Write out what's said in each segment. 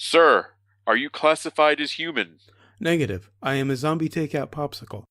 Sir, are you classified as human? Negative. I am a zombie takeout popsicle.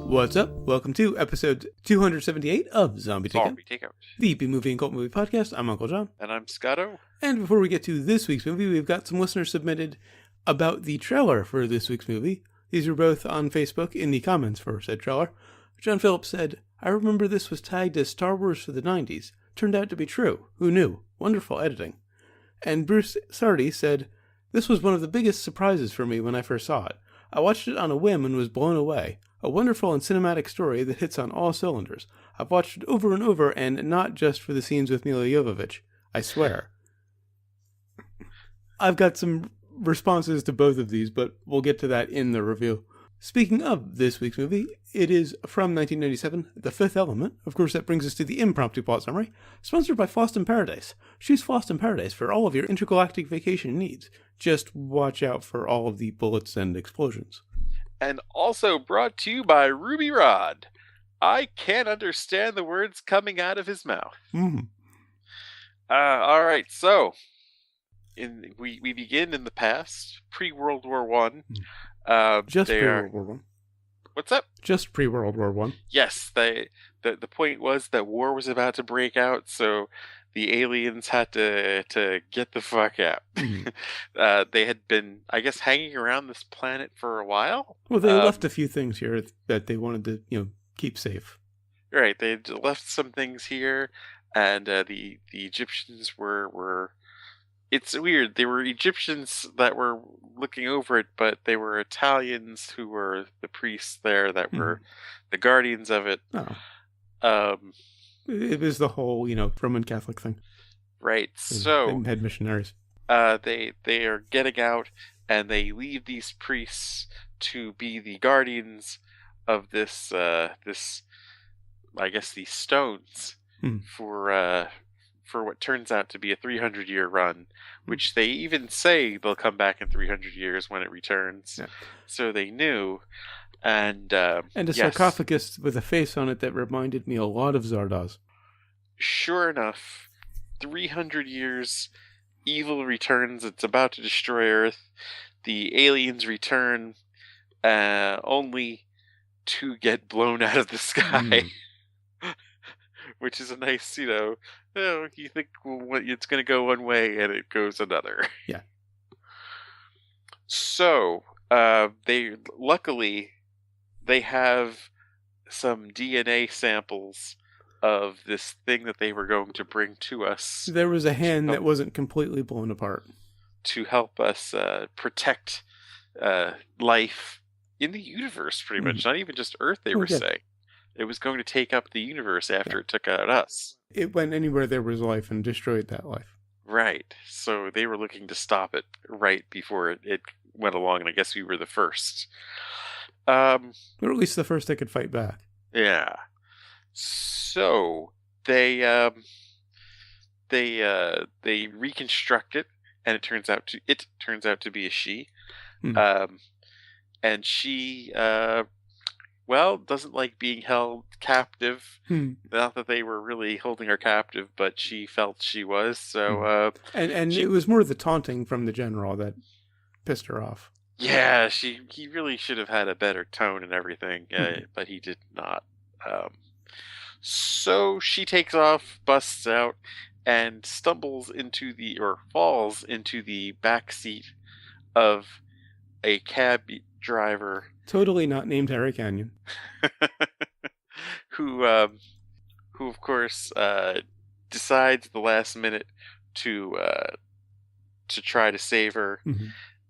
What's up? Welcome to episode 278 of Zombie Takeout, the B-movie and cult movie podcast. I'm Uncle John. And I'm Scotto. And before we get to this week's movie, we've got some listeners submitted about the trailer for this week's movie. These were both on Facebook in the comments for said trailer. John Phillips said, I remember this was tagged as Star Wars for the 90s. Turned out to be true. Who knew? Wonderful editing. And Bruce Sardi said, this was one of the biggest surprises for me when I first saw it. I watched it on a whim and was blown away. A wonderful and cinematic story that hits on all cylinders. I've watched it over and over, and not just for the scenes with Mila Jovovich. I swear. I've got some responses to both of these, but we'll get to that in the review. Speaking of this week's movie, it is from 1997, The Fifth Element. Of course, that brings us to the impromptu plot summary. Sponsored by Foston Paradise. Choose Foston Paradise for all of your intergalactic vacation needs. Just watch out for all of the bullets and explosions. And also brought to you by Ruby Rod. I can't understand the words coming out of his mouth. All right, so we begin in the past, pre-World War One. Just pre-World War One. What's up? Just pre-World War One. Yes, the point was that war was about to break out, so the aliens had to get the fuck out. They had been, I guess, hanging around this planet for a while. Well, they left a few things here that they wanted to, keep safe. Right, they left some things here, and the Egyptians were. It's weird. They were Egyptians that were looking over it, but they were Italians who were the priests there that were the guardians of it. Oh. It was the whole, Roman Catholic thing. Right. So head missionaries. They are getting out, and they leave these priests to be the guardians of this I guess these stones for what turns out to be a 300-year run, which they even say they'll come back in 300 years when it returns. Yeah. So they knew. And a sarcophagus with a face on it that reminded me a lot of Zardoz. Sure enough, 300 years, evil returns. It's about to destroy Earth. The aliens return, only to get blown out of the sky. Which is a nice, you think it's going to go one way and it goes another. Yeah. So, they have some DNA samples of this thing that they were going to bring to us. There was a hand that wasn't completely blown apart. To help us protect life in the universe, pretty much. Not even just Earth, they were saying. It was going to take up the universe after it took out us. It went anywhere there was life and destroyed that life. Right. So they were looking to stop it right before it went along, and I guess we were the first. Or at least the first that could fight back. Yeah. So they reconstruct it, and it turns out to be a she. And she doesn't like being held captive. Not that they were really holding her captive, but she felt she was. So and it was more the taunting from the general that pissed her off. Yeah, he really should have had a better tone and everything, but he did not. So she takes off, busts out, and falls into the back seat of a cab driver. Totally not named Harry Canyon. who of course decides at the last minute to try to save her.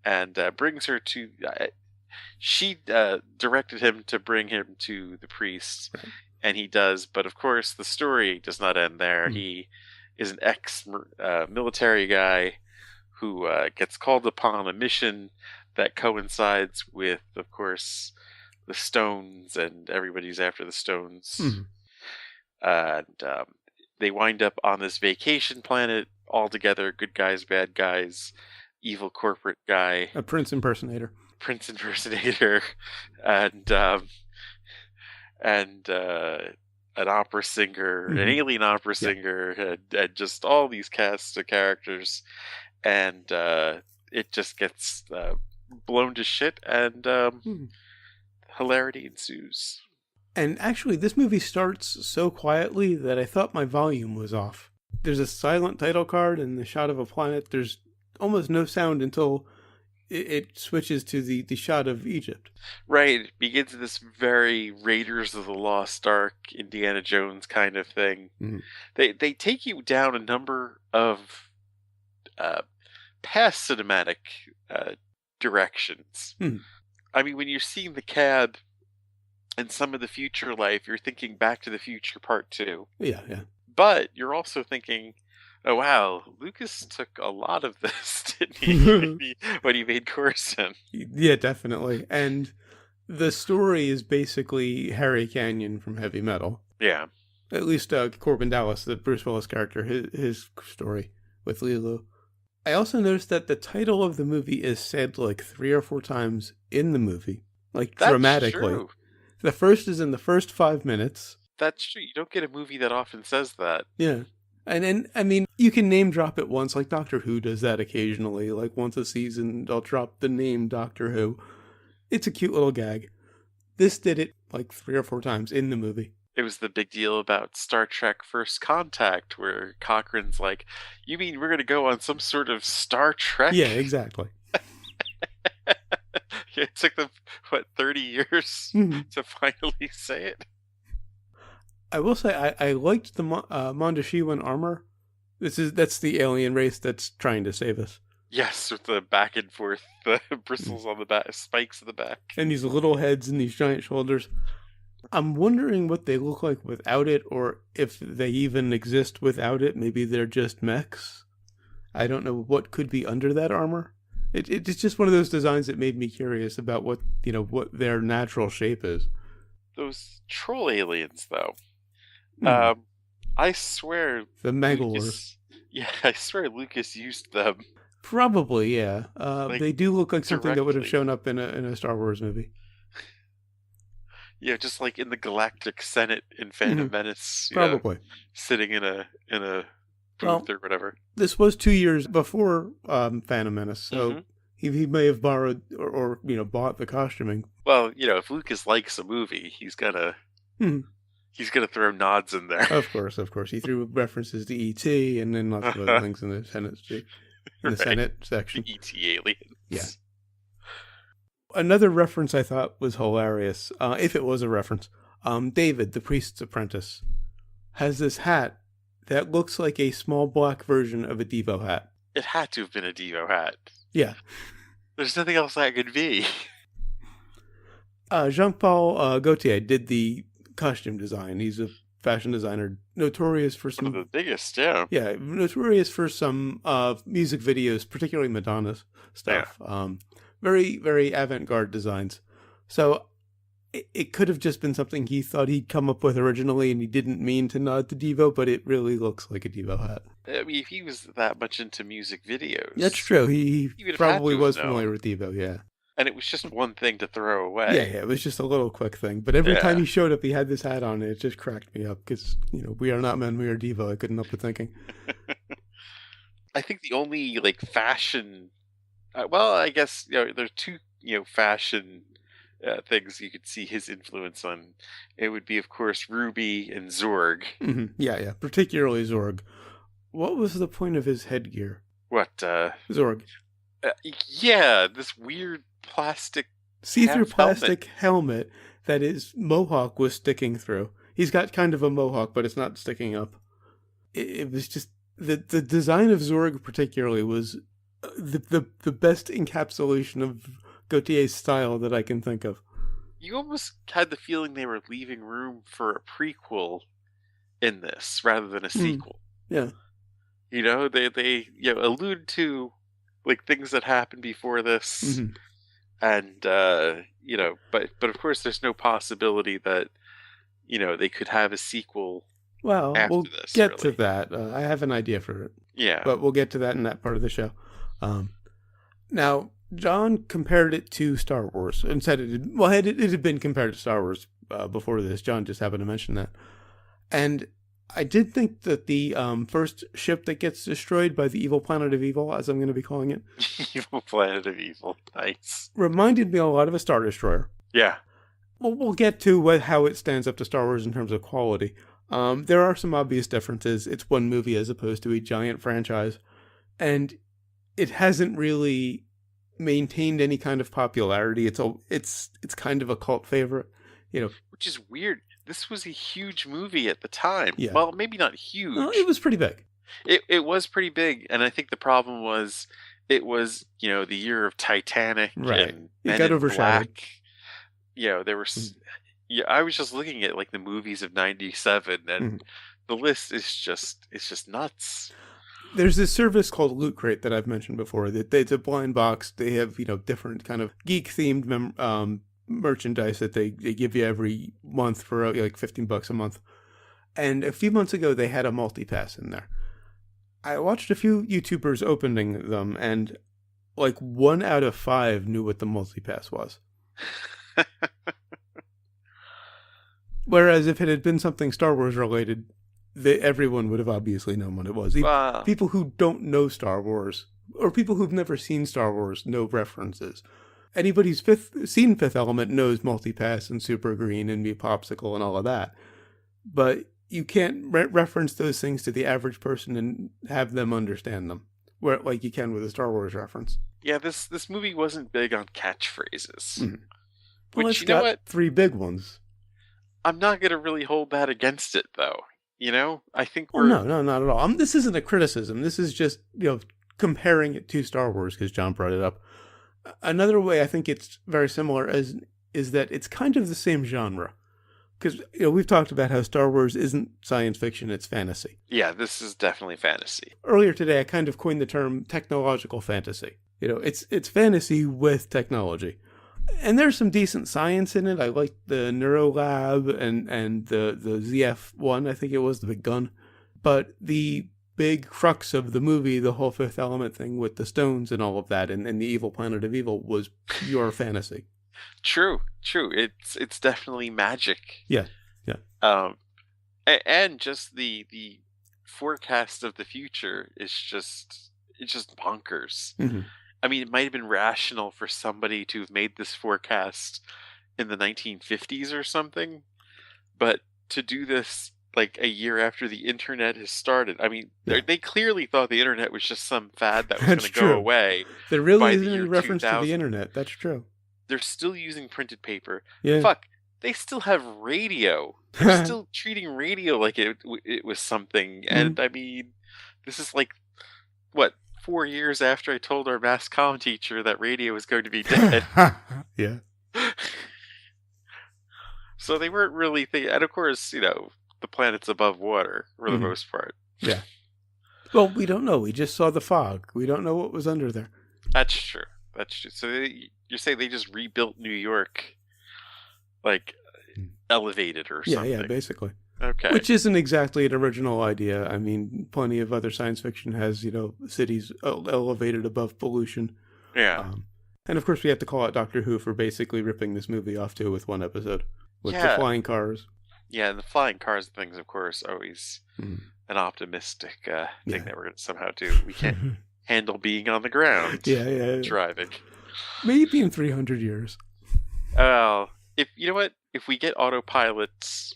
And brings her to. She directed him to bring him to the priest, and he does. But of course, the story does not end there. He is an ex-military guy who gets called upon a mission that coincides with, of course, the stones, and everybody's after the stones. And they wind up on this vacation planet all together, good guys, bad guys, evil corporate guy, a prince impersonator, and an opera singer, an alien opera singer, and just all these casts of characters, and it just gets blown to shit, and hilarity ensues. And actually, this movie starts so quietly that I thought my volume was off. There's a silent title card and the shot of a planet. There's almost no sound until it switches to the shot of Egypt. Right. It begins this very Raiders of the Lost Ark, Indiana Jones kind of thing. They take you down a number of past cinematic directions. I mean, when you're seeing the cab and some of the future life, you're thinking Back to the Future Part 2. Yeah. But you're also thinking, oh wow, Lucas took a lot of this, didn't he, when he made Korben? Yeah, definitely. And the story is basically Harry Canyon from Heavy Metal. Yeah. At least Korben Dallas, the Bruce Willis character, his story with Lilo. I also noticed that the title of the movie is said like 3 or 4 times in the movie, like That's dramatically. True. The first is in the first 5 minutes. That's true. You don't get a movie that often says that. Yeah. And then, I mean, you can name drop it once, like Doctor Who does that occasionally. Like once a season, they'll drop the name Doctor Who. It's a cute little gag. This did it like 3 or 4 times in the movie. It was the big deal about Star Trek First Contact, where Cochrane's like, you mean we're going to go on some sort of Star Trek? Yeah, exactly. It took them, 30 years to finally say it? I will say I liked the Mondoshiwan armor. That's the alien race that's trying to save us. Yes, with the back and forth, the bristles on the back, spikes in the back. And these little heads and these giant shoulders. I'm wondering what they look like without it, or if they even exist without it. Maybe they're just mechs. I don't know what could be under that armor. It's just one of those designs that made me curious about what their natural shape is. Those troll aliens, though. I swear the Megalors. Yeah, I swear Lucas used them. Probably, yeah. They do look like something directly. that would have shown up in a Star Wars movie. Yeah, just like in the Galactic Senate in Phantom Menace. Probably. Sitting in a booth or whatever. This was 2 years before Phantom Menace, so he may have borrowed or bought the costuming. Well, if Lucas likes a movie, he's gonna throw nods in there. Of course. He threw references to E.T. and then lots of other things in the Senate Senate section. The E.T. aliens. Yeah. Another reference I thought was hilarious, if it was a reference. David, the priest's apprentice, has this hat that looks like a small black version of a Devo hat. It had to have been a Devo hat. Yeah. There's nothing else that could be. Jean-Paul Gaultier did the costume design. He's a fashion designer, notorious for some... One of the biggest, yeah. Yeah, notorious for some music videos, particularly Madonna's stuff. Yeah. Very, very avant-garde designs. So it could have just been something he thought he'd come up with originally, and he didn't mean to nod to Devo, but it really looks like a Devo hat. I mean, if he was that much into music videos... That's true. He probably was familiar with Devo, yeah. And it was just one thing to throw away. Yeah, it was just a little quick thing. But every time he showed up, he had this hat on, and it just cracked me up, because, we are not men, we are Devo. I couldn't help but thinking. I think the only, fashion... I guess, there's two, fashion... things you could see his influence on. It would be, of course, Ruby and Zorg. Mm-hmm. Yeah, particularly Zorg. What was the point of his headgear? What? Zorg. This weird plastic see-through plastic helmet that his mohawk was sticking through. He's got kind of a mohawk, but it's not sticking up. It was just the design of Zorg particularly was the best encapsulation of Gaultier's style that I can think of. You almost had the feeling they were leaving room for a prequel in this rather than a sequel. Yeah. They allude to like things that happened before this, Mm-hmm. and but of course, there's no possibility that they could have a sequel Well, after we'll this, get to really. that. I have an idea for it, Yeah. but we'll get to that in that part of the show. Now, John compared it to Star Wars and said it had been compared to Star Wars before this. John just happened to mention that. And I did think that the first ship that gets destroyed by the evil planet of evil, as I'm going to be calling it, Evil Planet of Evil. Nice. reminded me a lot of a Star Destroyer. Yeah. Well, we'll get to how it stands up to Star Wars in terms of quality. There are some obvious differences. It's one movie as opposed to a giant franchise. And it hasn't really maintained any kind of popularity. It's kind of a cult favorite, Which is weird. This was a huge movie at the time. Yeah. Well, maybe not huge. No, it was pretty big. It was pretty big, and I think the problem was it was the year of Titanic, Right. and It Men got in overshadowed. Black. There were. I was just looking at like the movies of '97, and the list is just nuts. There's this service called Loot Crate that I've mentioned before. It's a blind box. They have different kind of geek themed merchandise that they give you every month for like $15 a month. And a few months ago, they had a multi-pass in there. I watched a few YouTubers opening them, and like 1 out of 5 knew what the multi-pass was. Whereas if it had been something Star Wars related, everyone would have obviously known what it was. People who don't know Star Wars, or people who've never seen Star Wars, know references. Anybody who's seen Fifth Element knows Multipass and Super Green and Me Popsicle and all of that. But you can't reference those things to the average person and have them understand them, like you can with a Star Wars reference. Yeah, this movie wasn't big on catchphrases. Mm-hmm. Well, Which, it's got what? 3 big ones. I'm not going to really hold that against it, though. I think we're... No, not at all. This isn't a criticism. This is just, comparing it to Star Wars, because John brought it up. Another way I think it's very similar is that it's kind of the same genre. Because, we've talked about how Star Wars isn't science fiction, it's fantasy. Yeah, this is definitely fantasy. Earlier today, I kind of coined the term technological fantasy. It's fantasy with technology. And there's some decent science in it. I like the Neurolab and the ZF-1, I think it was, the big gun. But the big crux of the movie, the whole Fifth Element thing with the stones and all of that, and the evil planet of evil, was pure fantasy. True. It's definitely magic. Yeah. And just the forecast of the future is just bonkers. Mm-hmm. I mean, it might have been rational for somebody to have made this forecast in the 1950s or something, but to do this like a year after the internet has started, I mean, they clearly thought the internet was just some fad that was going to go away. There really isn't any reference to the internet. That's true. They're still using printed paper. Yeah. Fuck, they still have radio. They're still treating radio like it was something. And I mean, this is like, what, 4 years after I told our mass comm teacher that radio was going to be dead. Yeah. So they weren't really thinking, and of course, the planet's above water for the most part. Yeah. Well, we don't know. We just saw the fog. We don't know what was under there. That's true. So you're saying they just rebuilt New York, like elevated or something? Yeah, basically. Okay. Which isn't exactly an original idea. I mean, plenty of other science fiction has, cities elevated above pollution. Yeah. And of course, we have to call out Doctor Who for basically ripping this movie off too with one episode with the flying cars. Yeah, and the flying cars things, of course, always an optimistic thing that we're going to somehow do. We can't handle being on the ground. Yeah. Driving. Maybe in 300 years. Well, if we get autopilots,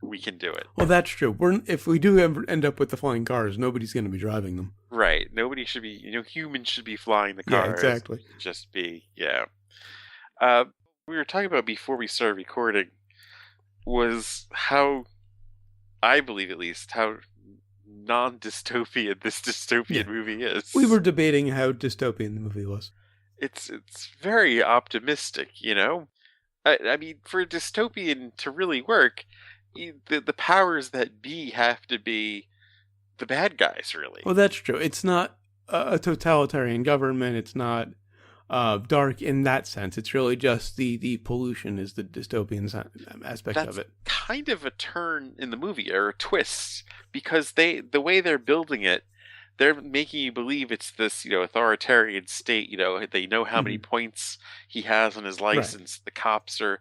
we can do it. Well, that's true. If we do ever end up with the flying cars, nobody's going to be driving them. Right. Nobody should be, humans should be flying the cars. Yeah, exactly. Just be, yeah. We were talking about before we started recording was how, I believe at least, how non-dystopian this dystopian movie is. We were debating how dystopian the movie was. It's very optimistic, I mean, for a dystopian to really work, the powers that be have to be the bad guys, really. Well, that's true. It's not a totalitarian government. It's not dark in that sense. It's really just the pollution is the dystopian aspect That's of it. kind of a turn in the movie, or a twist, because the way they're building it, they're making you believe it's this, authoritarian state. They know how many points he has on his license. Right. The cops are,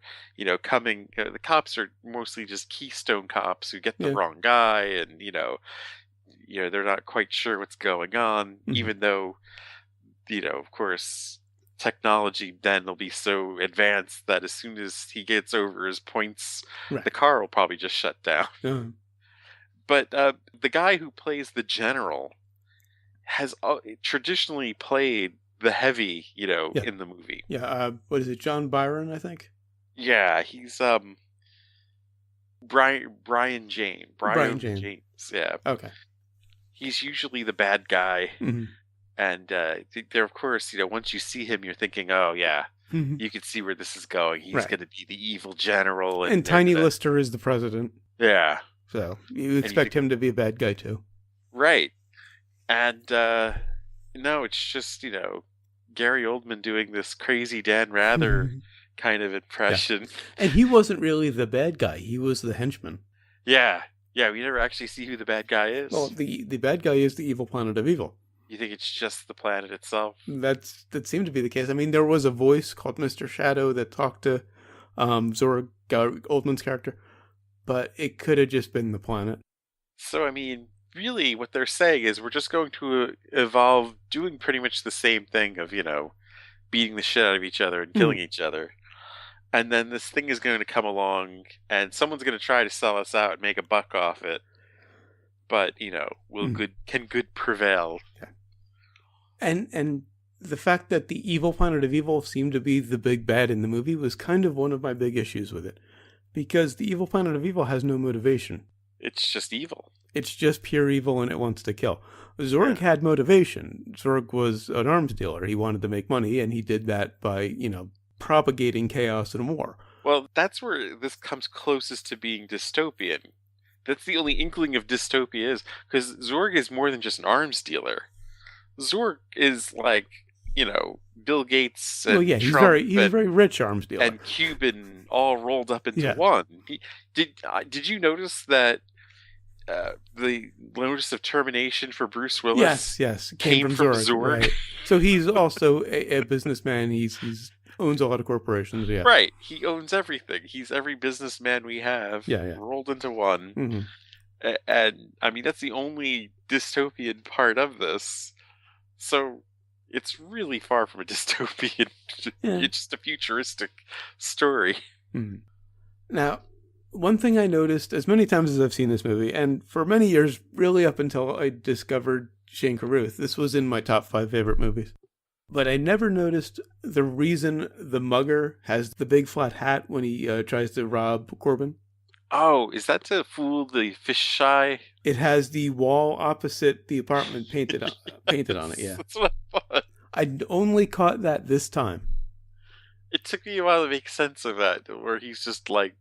coming. The cops are mostly just Keystone cops who get the wrong guy, and they're not quite sure what's going on. Even though, of course, technology then will be so advanced that as soon as he gets over his points, the car will probably just shut down. But the guy who plays the general has traditionally played the heavy, in the movie. Yeah, what is it, John Byron, I think? Yeah, he's Brian James. Brian James, yeah. Okay. He's usually the bad guy. And there, of course, once you see him, you're thinking, oh, yeah, you can see where this is going. He's going to be the evil general. And Tiny Lister is the president. Yeah. So you expect him to be a bad guy, too. Right. And, no, it's just, Gary Oldman doing this crazy Dan Rather kind of impression. Yeah. And he wasn't really the bad guy. He was the henchman. Yeah. Yeah, we never actually see who the bad guy is. Well, the bad guy is the evil planet of evil. You think it's just the planet itself? That seemed to be the case. I mean, there was a voice called Mr. Shadow that talked to Zora Oldman's character, but it could have just been the planet. So, I mean, really what they're saying is we're just going to evolve doing pretty much the same thing of, beating the shit out of each other and killing each other. And then this thing is going to come along and someone's going to try to sell us out and make a buck off it. But, can good prevail? Yeah. And the fact that the evil planet of evil seemed to be the big bad in the movie was kind of one of my big issues with it. Because the evil planet of evil has no motivation. It's just evil. It's just pure evil and it wants to kill. Zorg had motivation. Zorg was an arms dealer. He wanted to make money and he did that by, propagating chaos and war. Well, that's where this comes closest to being dystopian. That's the only inkling of dystopia is, because Zorg is more than just an arms dealer. Zorg is like, Bill Gates and he's Trump he's a very rich arms dealer. And Cuban all rolled up into one. Did you notice that the notice of termination for Bruce Willis came from Zorg. Right. So he's also a businessman. He's owns a lot of corporations. Yeah, right. He owns everything. He's every businessman we have rolled into one. And I mean, that's the only dystopian part of this. So it's really far from a dystopian. It's just a futuristic story. Now, one thing I noticed as many times as I've seen this movie, and for many years, really up until I discovered Shane Carruth, this was in my top 5 favorite movies. But I never noticed the reason the mugger has the big flat hat when he tries to rob Korben. Oh, is that to fool the fisheye? It has the wall opposite the apartment painted on it, yeah. That's what I thought. I only caught that this time. It took me a while to make sense of that, where he's just like,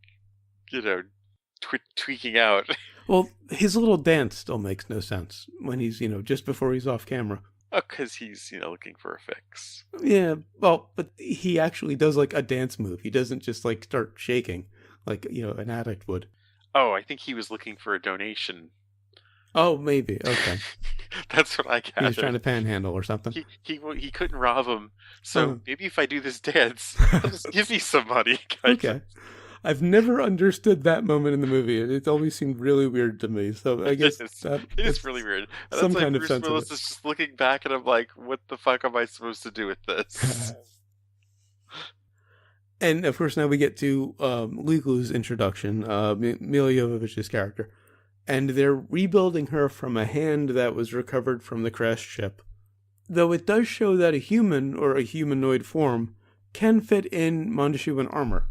tweaking out. Well, his little dance still makes no sense when he's, just before he's off camera. Oh, because he's, looking for a fix. Yeah, well, but he actually does like a dance move. He doesn't just like start shaking like, an addict would. Oh, I think he was looking for a donation. Oh, maybe. Okay. That's what I gathered. He was trying to panhandle or something. He couldn't rob him, so maybe if I do this dance, he'll just give me some money. Okay. I've never understood that moment in the movie. It always seemed really weird to me. So I guess it's really weird. And some that's kind Bruce of sense Willis of it. is just looking back, and I'm like, "What the fuck am I supposed to do with this?" And of course, now we get to Lulu's introduction, Mila Jovovich's character, and they're rebuilding her from a hand that was recovered from the crashed ship. Though it does show that a human or a humanoid form can fit in Mondoshuan armor.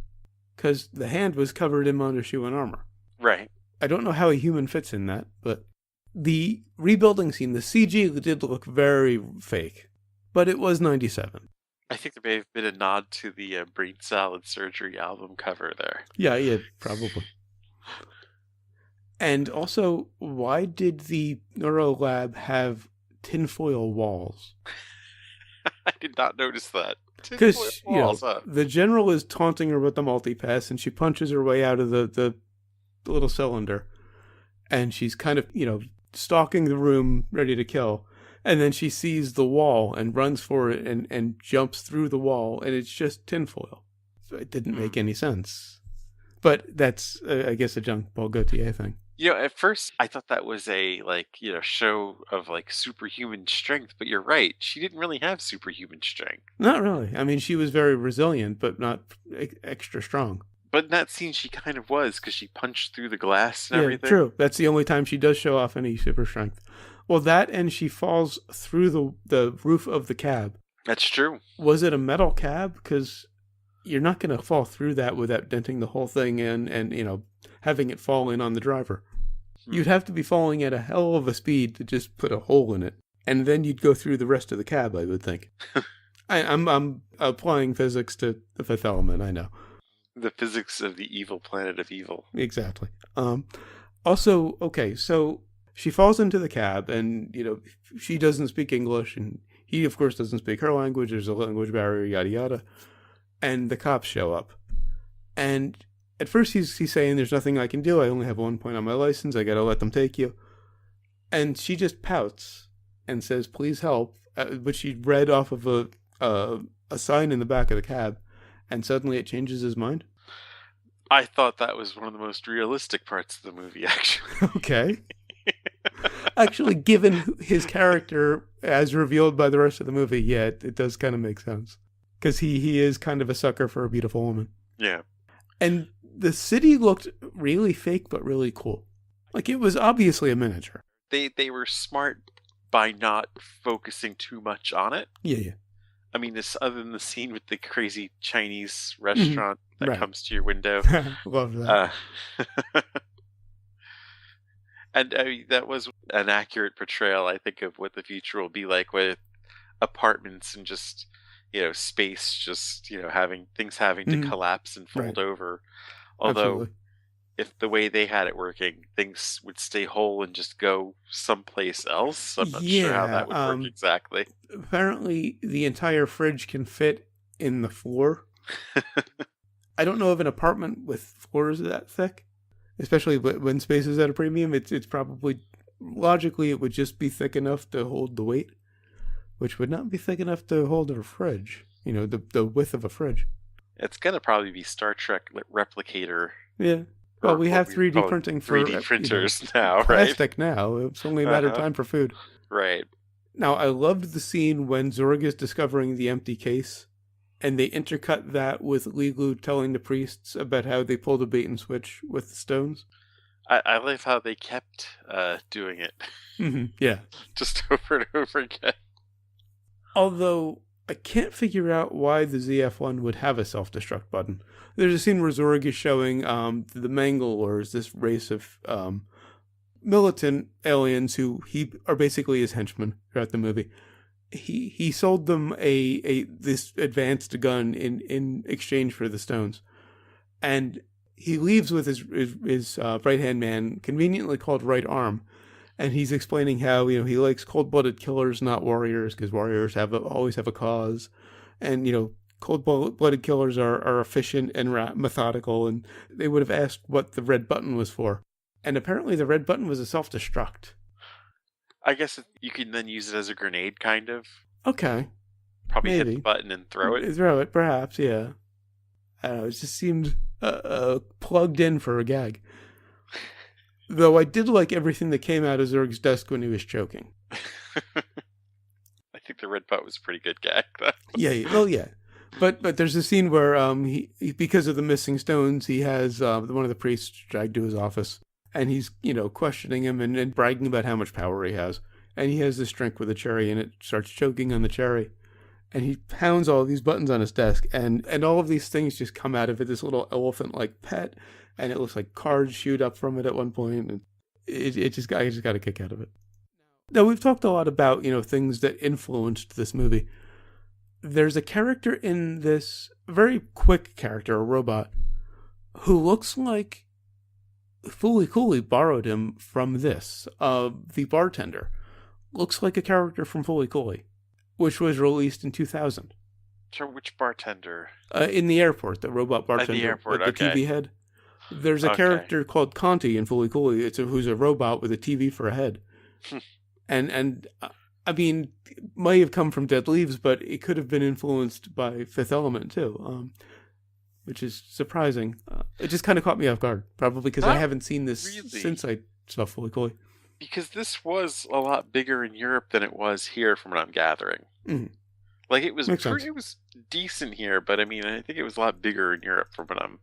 Because the hand was covered in Mondoshuan armor. Right. I don't know how a human fits in that, but the rebuilding scene, the CG did look very fake. But it was 97. I think there may have been a nod to the Brain Salad Surgery album cover there. Yeah, probably. And also, why did the Neuro Lab have tinfoil walls. I did not notice that. Because, Walls, huh? the general is taunting her with the multipass, and she punches her way out of the little cylinder. And she's kind of, stalking the room, ready to kill. And then she sees the wall and runs for it and jumps through the wall, and it's just tinfoil. So it didn't make any sense. But that's, I guess, a Jean-Paul Gaultier thing. At first I thought that was a show of superhuman strength, but you're right. She didn't really have superhuman strength. Not really. I mean, she was very resilient, but not extra strong. But in that scene, she kind of was, because she punched through the glass and everything. True. That's the only time she does show off any super strength. Well, that and she falls through the roof of the cab. That's true. Was it a metal cab? Because you're not going to fall through that without denting the whole thing in and having it fall in on the driver. You'd have to be falling at a hell of a speed to just put a hole in it. And then you'd go through the rest of the cab, I would think. I'm applying physics to the Fifth Element, I know. The physics of the evil planet of evil. Exactly. Also, okay, so she falls into the cab and, she doesn't speak English and he, of course, doesn't speak her language. There's a language barrier, yada, yada. And the cops show up. And at first he's saying, there's nothing I can do. I only have 1 point on my license. I got to let them take you. And she just pouts and says, please help. But she read off of a sign in the back of the cab. And suddenly it changes his mind. I thought that was one of the most realistic parts of the movie, actually. Okay. Actually, given his character as revealed by the rest of the movie, yeah, it does kind of make sense. Because he is kind of a sucker for a beautiful woman. Yeah. And the city looked really fake, but really cool. It was obviously a miniature. They were smart by not focusing too much on it. Yeah. I mean, this other than the scene with the crazy Chinese restaurant that comes to your window. Love that. And that was an accurate portrayal, I think, of what the future will be like with apartments and just, space, just, having to collapse and fold over. Although, Absolutely. If the way they had it working, things would stay whole and just go someplace else. I'm not sure how that would work exactly. Apparently, the entire fridge can fit in the floor. I don't know of an apartment with floors that thick, especially when space is at a premium. It's probably, logically, it would just be thick enough to hold the weight, which would not be thick enough to hold a fridge, the width of a fridge. It's going to probably be Star Trek Replicator. Yeah. Well, we have 3D printing for 3D printers now, right? Plastic now. It's only a matter of time for food. Right. Now, I loved the scene when Zorg is discovering the empty case, and they intercut that with Lilu telling the priests about how they pulled a bait and switch with the stones. I love how they kept doing it. Mm-hmm. Yeah. Just over and over again. Although, I can't figure out why the ZF-1 would have a self-destruct button. There's a scene where Zorg is showing the Mangalores, this race of militant aliens who are basically his henchmen throughout the movie. He sold them this advanced gun in exchange for the stones, and he leaves with his right hand man, conveniently called right arm, and he's explaining how he likes cold-blooded killers, not warriors, because warriors always have a cause, and cold-blooded killers are efficient and methodical, and they would have asked what the red button was for. And apparently the red button was a self-destruct. I guess you can then use it as a grenade, kind of. Okay. Probably maybe. Hit the button and throw it. Throw it, perhaps, yeah. I don't know, it just seemed plugged in for a gag. Though I did like everything that came out of Zurg's desk when he was choking. I think the red button was a pretty good gag, though. Yeah, well, yeah. But there's a scene where he because of the missing stones, he has one of the priests dragged to his office, and he's questioning him and bragging about how much power he has, and he has this drink with a cherry, and it starts choking on the cherry, and he pounds all these buttons on his desk, and all of these things just come out of it. This little elephant-like pet, and it looks like cards shoot up from it at one point, and I just got a kick out of it. Now we've talked a lot about things that influenced this movie. There's a character in this, very quick character, a robot, who looks like Fooly Cooley borrowed him from this, the bartender. looks like a character from Fully Cooley, which was released in 2000. Sure, which bartender? In the airport, the robot bartender the airport, with the okay. TV head. There's a Okay. character called Conti in Fully Cooley. Who's a robot with a TV for a head. and I mean, it might have come from Dead Leaves, but it could have been influenced by Fifth Element too, which is surprising. It just kind of caught me off guard, probably because I haven't seen this since I saw Fully Cooley. Because this was a lot bigger in Europe than it was here, from what I'm gathering. Mm-hmm. Like, it was decent here, but I mean, I think it was a lot bigger in Europe from what I'm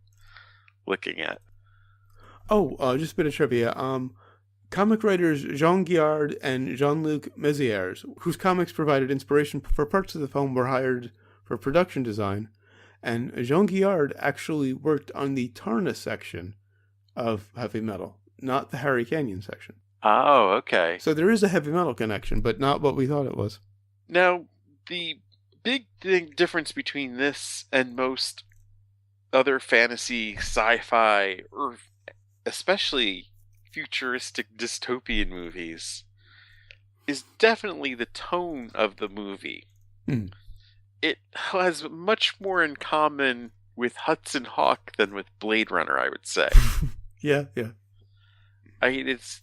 looking at. Oh, just a bit of trivia. Comic writers Jean Guillard and Jean-Luc Mézières, whose comics provided inspiration for parts of the film, were hired for production design. And Jean Guillard actually worked on the Tarna section of heavy metal, not the Harry Canyon section. Oh, okay. So there is a heavy metal connection, but not what we thought it was. Now, the big difference between this and most other fantasy, sci-fi, or especially futuristic dystopian movies is definitely the tone of the movie. Mm. It has much more in common with Hudson Hawk than with Blade Runner, I would say. Yeah. I mean, it's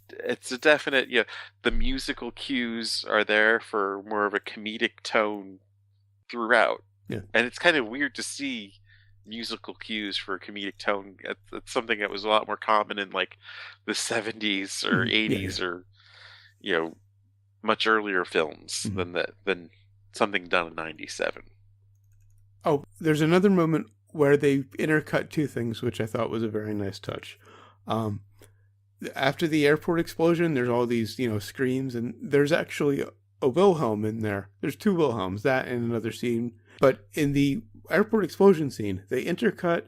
a definite, the musical cues are there for more of a comedic tone throughout. Yeah. And it's kind of weird to see musical cues for a comedic tone. It's something that was a lot more common in like the 70s or 80s or much earlier films than something done in 97. Oh, there's another moment where they intercut two things, which I thought was a very nice touch. After the airport explosion, there's all these, screams, and there's actually a Wilhelm in there. There's two Wilhelms, that and another scene. But in the airport explosion scene, they intercut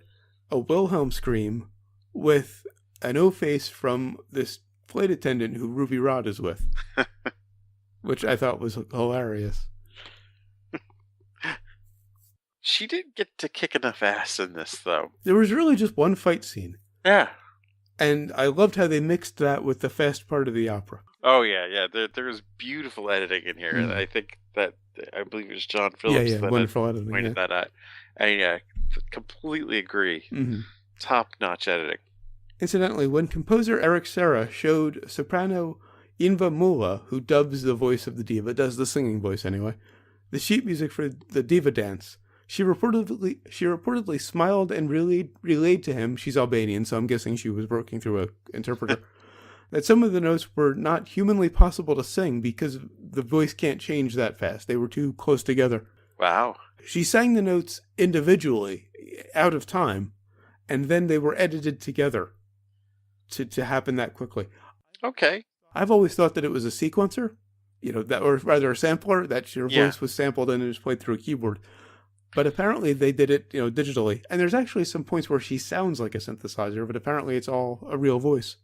a Wilhelm scream with an O-face from this flight attendant who Ruby Rhod is with, which I thought was hilarious. She didn't get to kick enough ass in this, though. There was really just one fight scene. Yeah. And I loved how they mixed that with the fast part of the opera. Oh, yeah. There's beautiful editing in here. And I think that, I believe it was John Phillips that wonderful editing, pointed that out. I completely agree. Mm-hmm. Top-notch editing. Incidentally, when composer Eric Serra showed soprano Inva Mula, who dubs the voice of the diva, does the singing voice anyway, the sheet music for the diva dance, she reportedly smiled and relayed to him, she's Albanian, so I'm guessing she was working through an interpreter, that some of the notes were not humanly possible to sing because the voice can't change that fast. They were too close together. Wow. She sang the notes individually, out of time, and then they were edited together to happen that quickly. Okay. I've always thought that it was a sequencer, or rather a sampler, that your voice was sampled and it was played through a keyboard. But apparently they did it, digitally. And there's actually some points where she sounds like a synthesizer, but apparently it's all a real voice.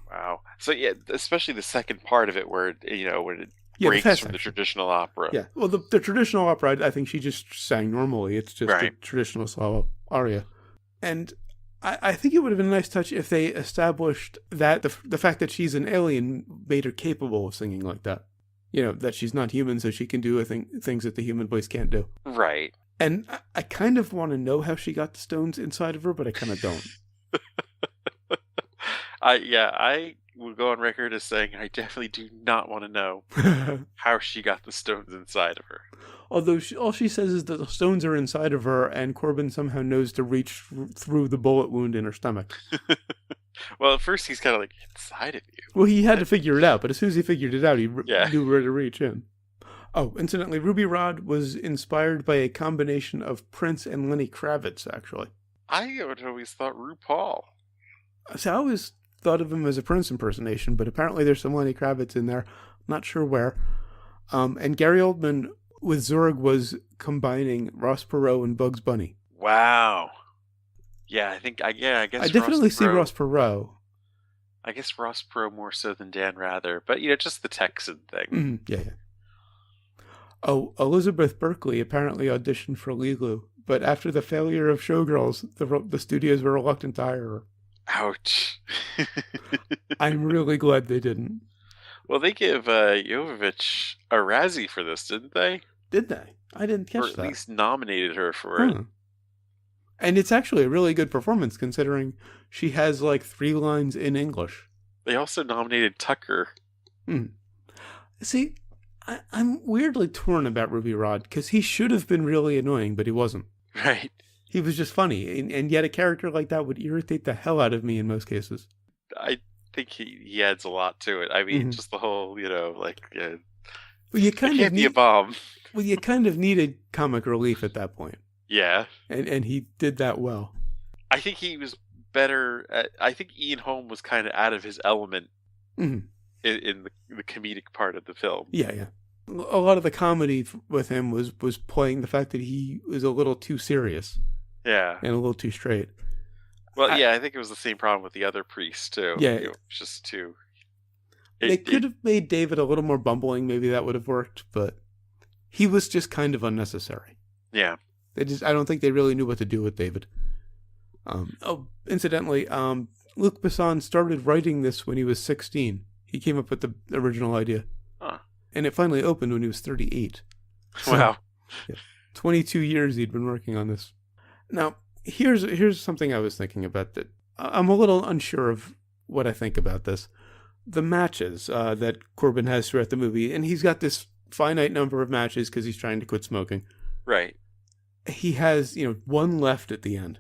Wow. So yeah, especially the second part of it where, when it breaks from the traditional opera. Yeah. Well, the traditional opera, I think she just sang normally. It's just a traditional Slav aria. And I think it would have been a nice touch if they established that the fact that she's an alien made her capable of singing like that. That she's not human, so she can do things that the human voice can't do. Right. And I kind of want to know how she got the stones inside of her, but I kind of don't. I will go on record as saying I definitely do not want to know how she got the stones inside of her. Although all she says is that the stones are inside of her, and Korben somehow knows to reach through the bullet wound in her stomach. Well, at first he's kind of like, inside of you. Well, he had to figure it out, but as soon as he figured it out, he knew where to reach in. Oh, incidentally, Ruby Rhod was inspired by a combination of Prince and Lenny Kravitz, actually. I had always thought RuPaul. So I always thought of him as a Prince impersonation, but apparently there's some Lenny Kravitz in there. Not sure where. And Gary Oldman with Zurg was combining Ross Perot and Bugs Bunny. Wow. Yeah, I guess I definitely see Ross Perot. I guess Ross Perot more so than Dan Rather, but just the Texan thing. Mm-hmm. Yeah. Oh, Elizabeth Berkley apparently auditioned for Lilu, but after the failure of Showgirls, the studios were reluctant to hire her. Ouch. I'm really glad they didn't. Well, they give Jovovich a Razzie for this, didn't they? Did they? I didn't catch Or at that. least nominated her for it. And it's actually a really good performance considering she has like 3 lines in English. They also nominated Tucker. See, I'm weirdly torn about Ruby Rod because he should have been really annoying, but he wasn't. Right. He was just funny, and yet a character like that would irritate the hell out of me in most cases. I think he adds a lot to it. I mean, just the whole, like, well, you kind of be a bomb. Well, you kind of needed comic relief at that point. Yeah. And he did that well. I think he was better I think Ian Holm was kind of out of his element in the comedic part of the film. Yeah. A lot of the comedy with him was playing the fact that he was a little too serious. Yeah. And a little too straight. Well, I think it was the same problem with the other priests, too. Yeah. It was just too... They could have made David a little more bumbling. Maybe that would have worked, but he was just kind of unnecessary. Yeah. I don't think they really knew what to do with David. Incidentally, Luc Besson started writing this when he was 16. He came up with the original idea. Huh. And it finally opened when he was 38. Wow. 22 years he'd been working on this. Now, here's something I was thinking about that I'm a little unsure of what I think about this. The matches that Korben has throughout the movie, and he's got this finite number of matches because he's trying to quit smoking. Right. He has, one left at the end.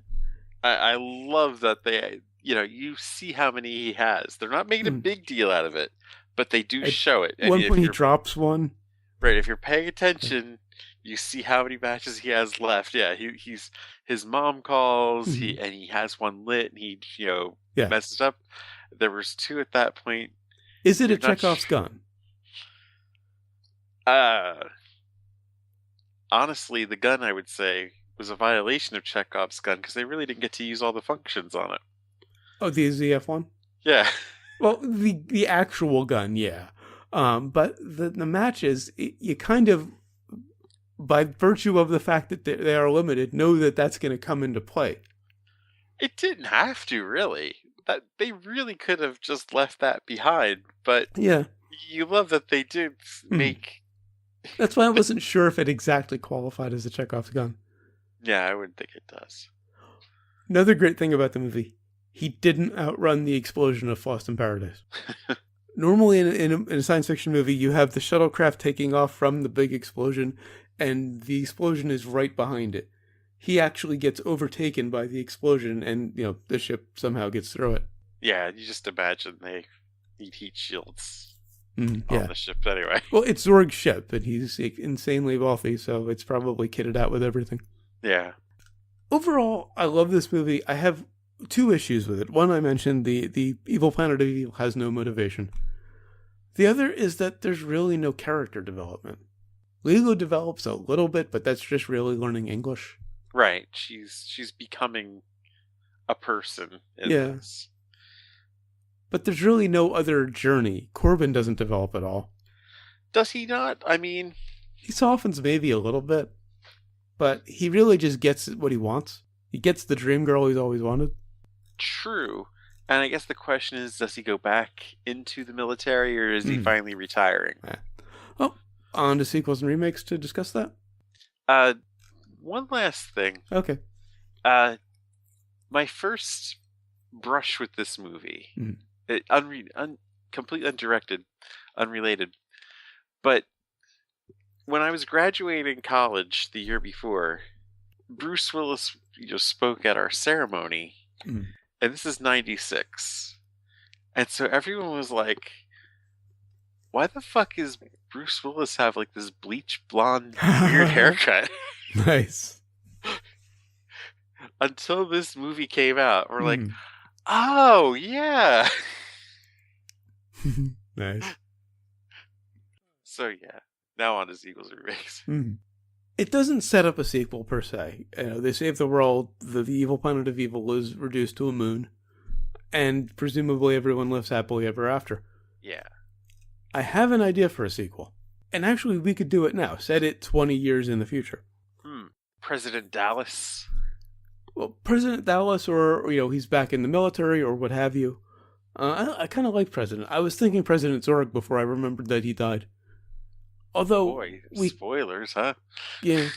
I love that they, you see how many he has. They're not making a big deal out of it, but they do show it. At one point he drops one. Right. If you're paying attention, you see how many matches he has left. Yeah. His mom calls, and he has one lit, and he, messes up. There was 2 at that point. Is it a Chekhov's gun? Honestly, the gun, I would say, was a violation of Chekhov's gun because they really didn't get to use all the functions on it. Oh, the ZF one? Yeah. Well, the actual gun, yeah. But the matches, you kind of, by virtue of the fact that they are limited, know that that's going to come into play. It didn't have to, really. That they really could have just left that behind, but yeah, you love that they did make. That's why I wasn't sure if it exactly qualified as a Chekhov's gun. Yeah, I wouldn't think it does. Another great thing about the movie, he didn't outrun the explosion of Lost in Paradise. Normally in a science fiction movie, you have the shuttlecraft taking off from the big explosion, and the explosion is right behind it. He actually gets overtaken by the explosion, and the ship somehow gets through it. Yeah, you just imagine they need heat shields on the ship anyway. Well, it's Zorg's ship, and he's insanely wealthy, so it's probably kitted out with everything. Yeah. Overall, I love this movie. I have 2 issues with it. One, I mentioned the evil planet of evil has no motivation. The other is that there's really no character development. Lilo develops a little bit, but that's just really learning English. Right. She's becoming a person in this. But there's really no other journey. Korben doesn't develop at all. Does he not? I mean... He softens maybe a little bit. But he really just gets what he wants. He gets the dream girl he's always wanted. True. And I guess the question is, does he go back into the military, or is he finally retiring? Well, on to sequels and remakes to discuss that. One last thing. Okay. My first brush with this movie, completely undirected, unrelated, but when I was graduating college the year before, Bruce Willis spoke at our ceremony, and this is 96. And so everyone was like, why the fuck is Bruce Willis have like this bleach blonde weird haircut? Nice. Until this movie came out, we're like, oh yeah. Nice. So yeah, now on to sequels and remakes. It doesn't set up a sequel per se. They save the world. The evil planet of evil is reduced to a moon, and presumably everyone lives happily ever after. Yeah. I have an idea for a sequel, and actually we could do it now. Set it 20 years in the future. President Dallas. Well, President Dallas, or he's back in the military, or what have you. I kind of like President. I was thinking President Zorg before I remembered that he died. Although, Boy, spoilers, huh? Yeah.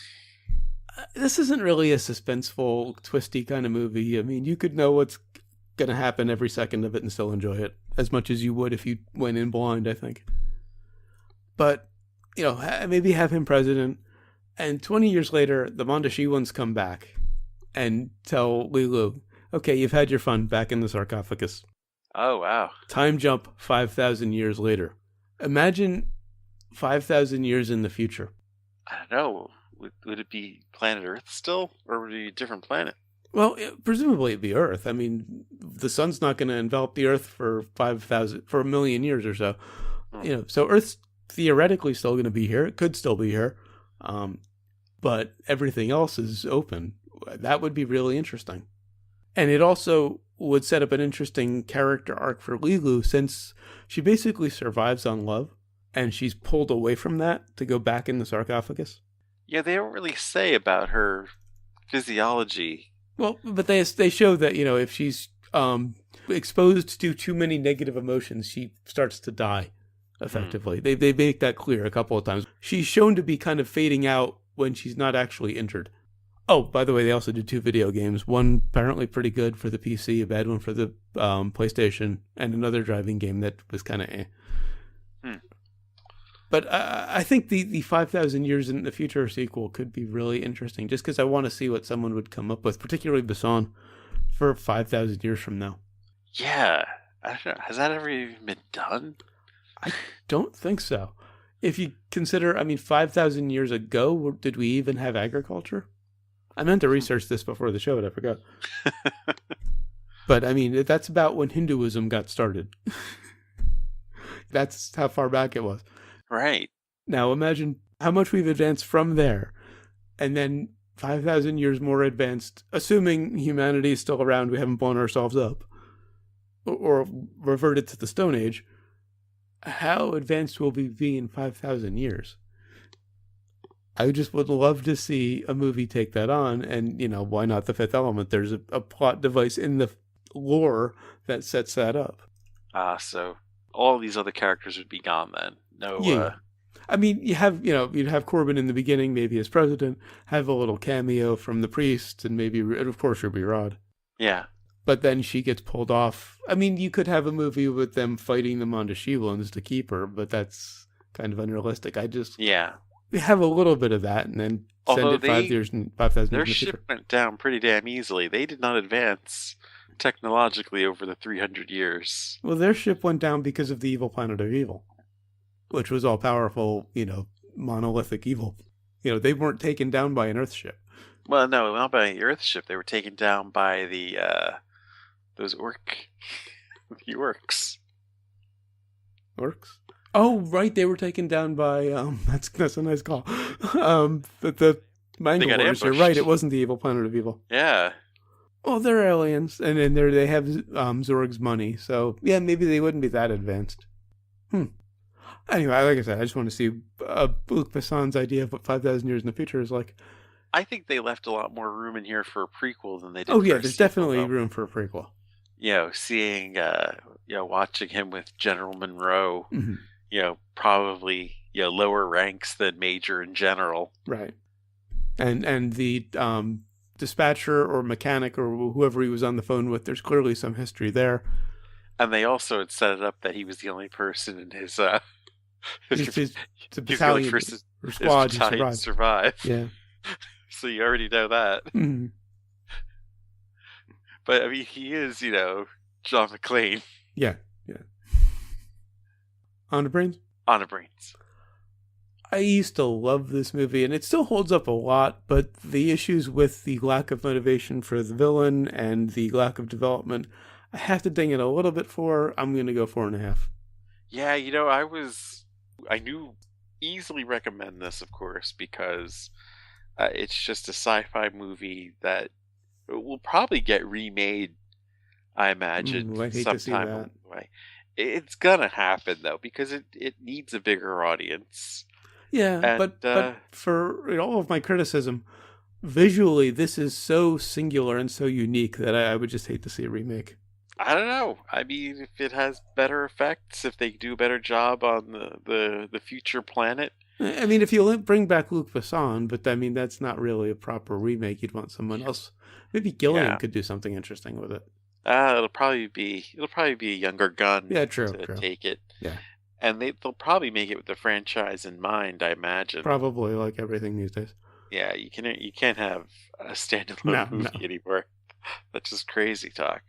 This isn't really a suspenseful, twisty kind of movie. I mean, you could know what's going to happen every second of it and still enjoy it as much as you would if you went in blind, I think. But, maybe have him president, and 20 years later, the Mondashewans come back and tell Lilu, okay, you've had your fun back in the sarcophagus. Oh, wow. Time jump 5,000 years later. Imagine 5,000 years in the future. I don't know. Would it be planet Earth still, or would it be a different planet? Well, presumably it'd be Earth. I mean, the sun's not going to envelop the Earth for 1 million years or so. So Earth's theoretically still going to be here. It could still be here. But everything else is open. That would be really interesting. And it also would set up an interesting character arc for Lilu, since she basically survives on love, and she's pulled away from that to go back in the sarcophagus. Yeah, they don't really say about her physiology. Well, but they show that, if she's exposed to too many negative emotions, she starts to die, effectively. They make that clear a couple of times. She's shown to be kind of fading out when she's not actually injured. Oh, by the way, they also did 2 video games. One apparently pretty good for the PC, a bad one for the PlayStation, and another driving game that was kind of eh. But I think the 5,000 Years in the Future sequel could be really interesting, just because I want to see what someone would come up with, particularly Besson, for 5,000 years from now. Yeah. I don't know. Has that ever even been done? I don't think so. If you consider, 5,000 years ago, did we even have agriculture? I meant to research this before the show, but I forgot. But, that's about when Hinduism got started. That's how far back it was. Right. Now imagine how much we've advanced from there, and then 5,000 years more advanced, assuming humanity is still around, we haven't blown ourselves up, or reverted to the Stone Age. How advanced will we be in 5,000 years? I just would love to see a movie take that on, and, why not The Fifth Element? There's a plot device in the lore that sets that up. So all these other characters would be gone then. No. Yeah. You have, you'd have Korben in the beginning, maybe as president, have a little cameo from the priest, and maybe, of course, Ruby Rod. Yeah. But then she gets pulled off. You could have a movie with them fighting the Mondashewans to keep her, but that's kind of unrealistic. Yeah. Have a little bit of that, and then send it 5,000 years in the future. Their ship went down pretty damn easily. They did not advance technologically over the 300 years. Well, their ship went down because of the evil planet of evil, which was all powerful, monolithic evil. They weren't taken down by an Earth ship. Well, no, not by the Earth ship. They were taken down by the those the orcs. Orcs? Oh, right, they were taken down by that's a nice call. The Mangalores. You're right. It wasn't the evil planet of evil. Yeah. Well, they're aliens, and then they have Zorg's money, so yeah, maybe they wouldn't be that advanced. Anyway, like I said, I just want to see Luc Besson's idea of what 5,000 years in the future is like. I think they left a lot more room in here for a prequel than they did. Oh yeah, there's definitely room for a prequel. Seeing, watching him with General Monroe, mm-hmm. Probably, lower ranks than Major and General. Right. And the dispatcher or mechanic or whoever he was on the phone with, there's clearly some history there. And they also had set it up that he was the only person in his his battalion or squad to survive. Yeah. So you already know that. Mm-hmm. But he is, John McClane. Yeah. On the Brains? On the Brains. I used to love this movie, and it still holds up a lot, but the issues with the lack of motivation for the villain and the lack of development, I have to ding it a little bit for. I'm going to go 4.5. Yeah, I knew easily recommend this, of course, because it's just a sci-fi movie that will probably get remade, I imagine, I'd hate to see that. It's gonna happen though, because it needs a bigger audience. Yeah, and, but for all of my criticism, visually this is so singular and so unique that I would just hate to see a remake. I don't know. I mean, if it has better effects, if they do a better job on the future planet. I mean, if you bring back Luc Besson, but I mean, that's not really a proper remake. You'd want someone else. Maybe Gilliam could do something interesting with it. It'll probably be a younger gun. Yeah, true. Take it. Yeah, and they'll probably make it with the franchise in mind, I imagine. Probably, like everything these days. Yeah, you can't have a standalone movie anymore. That's just crazy talk.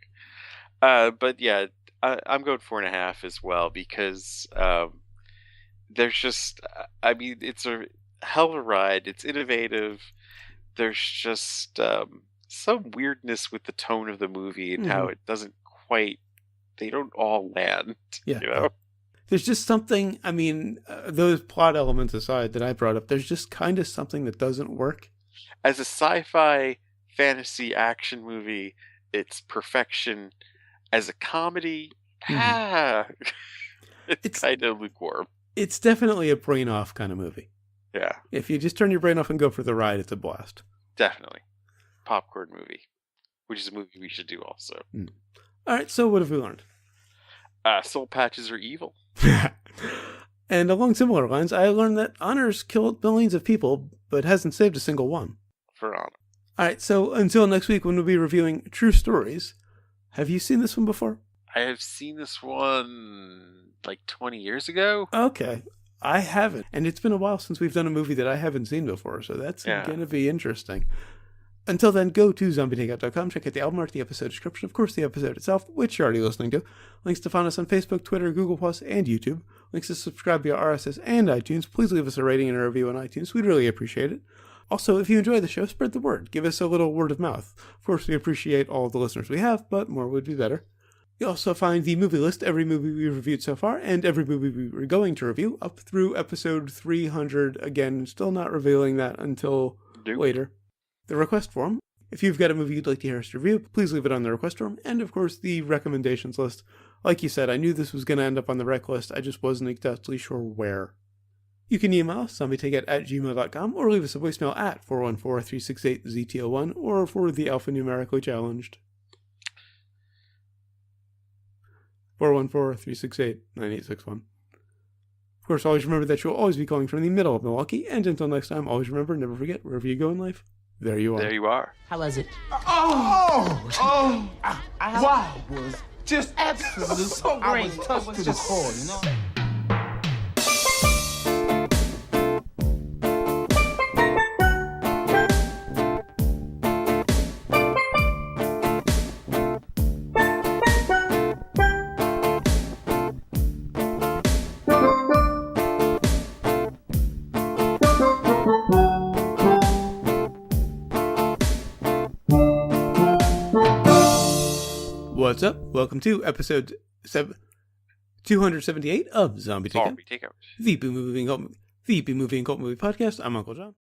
But yeah, I'm going 4.5 as well because there's just, I mean, it's a hell of a ride. It's innovative. There's just some weirdness with the tone of the movie and how it doesn't quite, they don't all land. Yeah. You know? There's just something, I mean, those plot elements aside that I brought up, there's just kind of something that doesn't work. As a sci-fi fantasy action movie, it's perfection. As a comedy, it's kind of lukewarm. It's definitely a brain off kind of movie. Yeah. If you just turn your brain off and go for the ride, it's a blast. Definitely. Popcorn movie, which is a movie we should do also. All right, so what have we learned? Soul patches are evil. And along similar lines, I learned that Honor's killed millions of people, but hasn't saved a single one. For Honor. All right, so until next week when we'll be reviewing True Stories, have you seen this one before? I have seen this one like 20 years ago. Okay. I haven't. And it's been a while since we've done a movie that I haven't seen before, so that's going to be interesting. Until then, go to zombietakeout.com, check out the album art, the episode description, of course, the episode itself, which you're already listening to. Links to find us on Facebook, Twitter, Google+, and YouTube. Links to subscribe via RSS and iTunes. Please leave us a rating and a review on iTunes. We'd really appreciate it. Also, if you enjoy the show, spread the word. Give us a little word of mouth. Of course, we appreciate all the listeners we have, but more would be better. You'll also find the movie list, every movie we've reviewed so far, and every movie we were going to review, up through episode 300. Again, still not revealing that until later. The request form. If you've got a movie you'd like to hear us review, please leave it on the request form. And, of course, the recommendations list. Like you said, I knew this was going to end up on the rec list. I just wasn't exactly sure where. You can email us, zombietakeout@gmail.com, or leave us a voicemail at 414-368-ZTO1, or for the alphanumerically challenged, 414-368-9861. Of course, always remember that you'll always be calling from the middle of Milwaukee, and until next time, always remember, never forget, wherever you go in life, there you are. There you are. How was it? Wow, it was just absolutely so great. I was touched to the core, you know? What's up? Welcome to episode 278 of Zombie Takeout, the B-Movie and Cult Movie Podcast. I'm Uncle John.